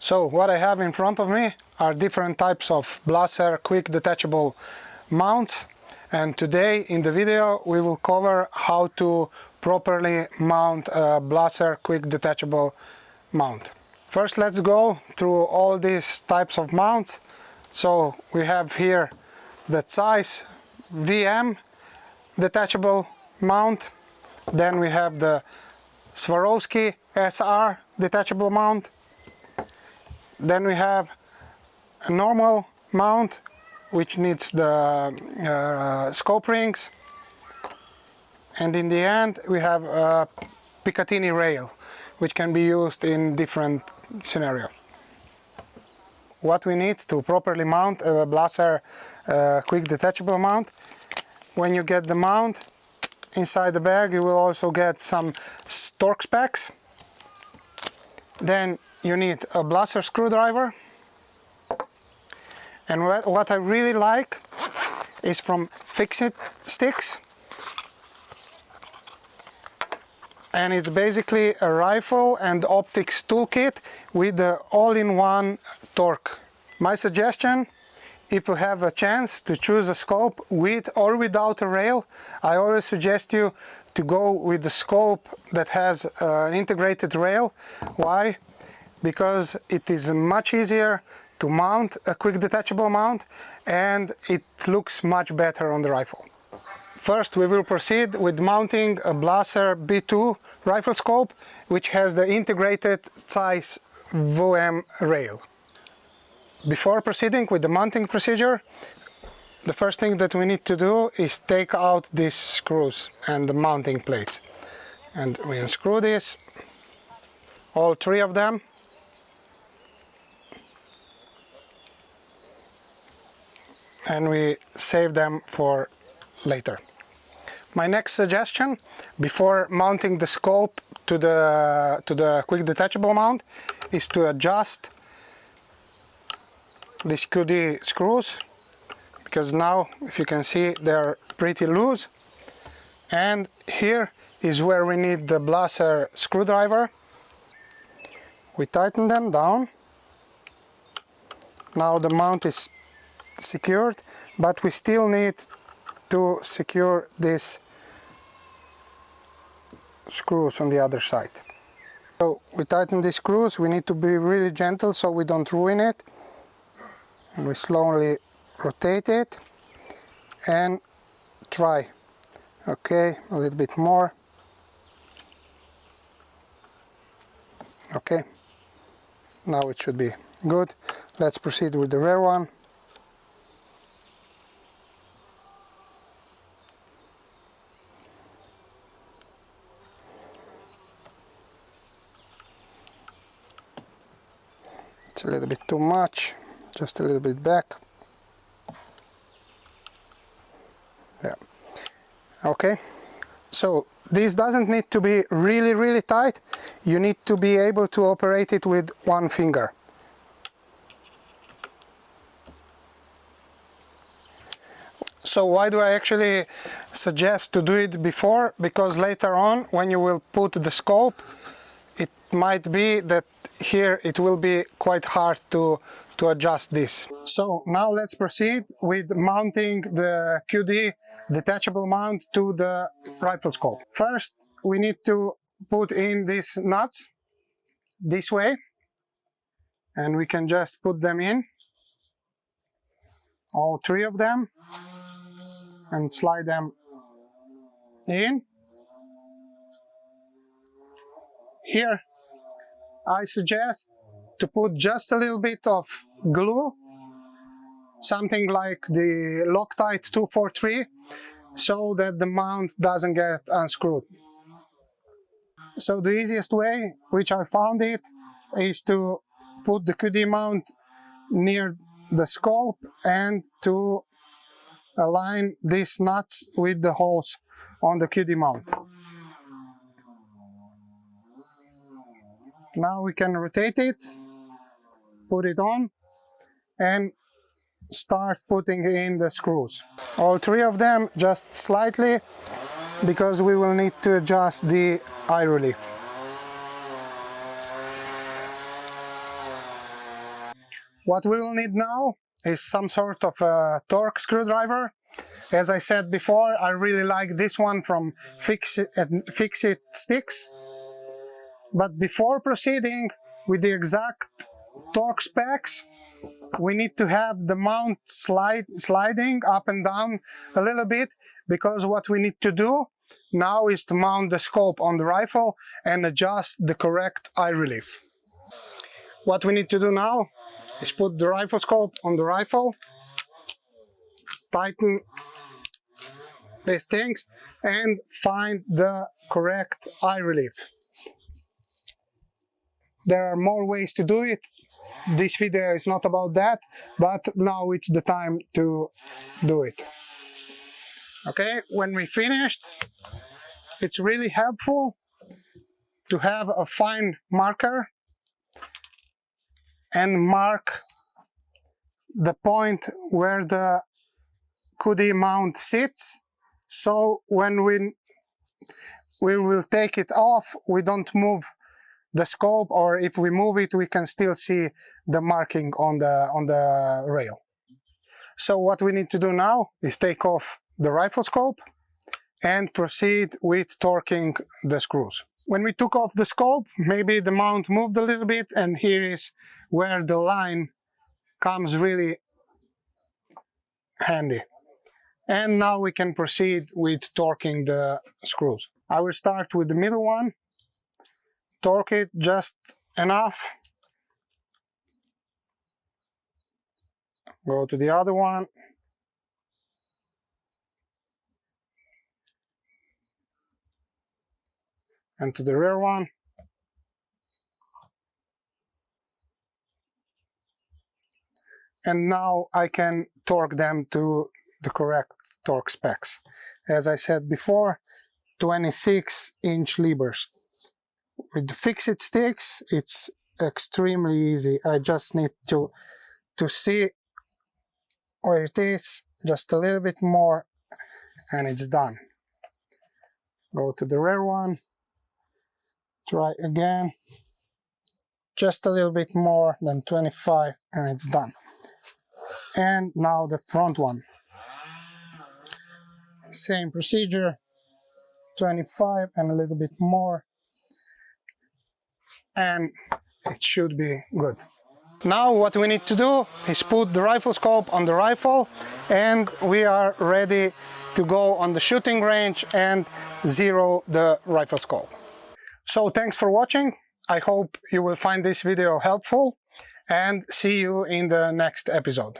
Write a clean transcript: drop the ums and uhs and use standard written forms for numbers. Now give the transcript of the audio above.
So what I have in front of me are different types of Blaser Quick Detachable mounts, and today in the video we will cover how to properly mount a Blaser Quick Detachable mount. First, let's go through all these types of mounts. So we have here the size VM detachable mount, then we have the Swarovski SR detachable mount, then we have a normal mount which needs the scope rings, and in the end we have a Picatinny rail which can be used in different scenarios. What we need to properly mount a Blaser Quick Detachable mount: when you get the mount, inside the bag you will also get some torque specs. Then you need a Blaser screwdriver, and what I really like is from Fix-It Sticks, and it's basically a rifle and optics toolkit with the all-in-one torque. My suggestion, if you have a chance to choose a scope with or without a rail, I always suggest you to go with the scope that has an integrated rail. Why? Because it is much easier to mount a quick detachable mount and it looks much better on the rifle. First, we will proceed with mounting a Blaser B2 rifle scope which has the integrated size VM rail. Before proceeding with the mounting procedure, the first thing that we need to do is take out these screws and the mounting plates. And we unscrew this, all three of them. And we save them for later. My next suggestion before mounting the scope to the quick detachable mount is to adjust these QD screws, because now, if you can see, they're pretty loose, and here is where we need the Blaser screwdriver. We tighten them down. Now the mount is secured, but we still need to secure these screws on the other side. So we tighten these screws. We need to be really gentle so we don't ruin it, and we slowly rotate it and try. Okay, a little bit more. Okay, now it should be good. Let's proceed with the rear one. It's a little bit too much, just a little bit back. Yeah. Okay, so this doesn't need to be really tight. You need to be able to operate it with one finger. So why do I actually suggest to do it before? Because later on, when you will put the scope, it might be that here it will be quite hard to adjust this. So now let's proceed with mounting the QD detachable mount to the rifle scope. First, we need to put in these nuts this way, and we can just put them in, all three of them, and slide them in. Here I suggest to put just a little bit of glue, something like the Loctite 243, so that the mount doesn't get unscrewed. So the easiest way, which I found it, is to put the QD mount near the scope and to align these nuts with the holes on the QD mount. Now we can rotate it, put it on, and start putting in the screws. All three of them, just slightly, because we will need to adjust the eye relief. What we will need now is some sort of a torque screwdriver. As I said before, I really like this one from Fix-It Sticks. But before proceeding with the exact torque specs, we need to have the mount sliding up and down a little bit, because what we need to do now is to mount the scope on the rifle and adjust the correct eye relief. What we need to do now is put the rifle scope on the rifle, tighten these things, and find the correct eye relief. There are more ways to do it. This video is not about that, but now it's the time to do it. Okay, when we finished, it's really helpful to have a fine marker and mark the point where the QD mount sits, so when we will take it off, we don't move the scope, or if we move it, we can still see the marking on the rail. So what we need to do now is take off the rifle scope and proceed with torquing the screws. When we took off the scope, maybe the mount moved a little bit, and here is where the line comes really handy. And now we can proceed with torquing the screws. I will start with the middle one, torque it just enough, go to the other one, and to the rear one, and now I can torque them to the correct torque specs. As I said before, 26-inch levers. With the Fix-It Sticks, it's extremely easy. I just need to see where it is, just a little bit more, and it's done. Go to the rear one, try again, just a little bit more than 25, and it's done. And now the front one. Same procedure, 25 and a little bit more, and it should be good. Now what we need to do is put the rifle scope on the rifle, and we are ready to go on the shooting range and zero the rifle scope. So thanks for watching. I hope you will find this video helpful, and see you in the next episode.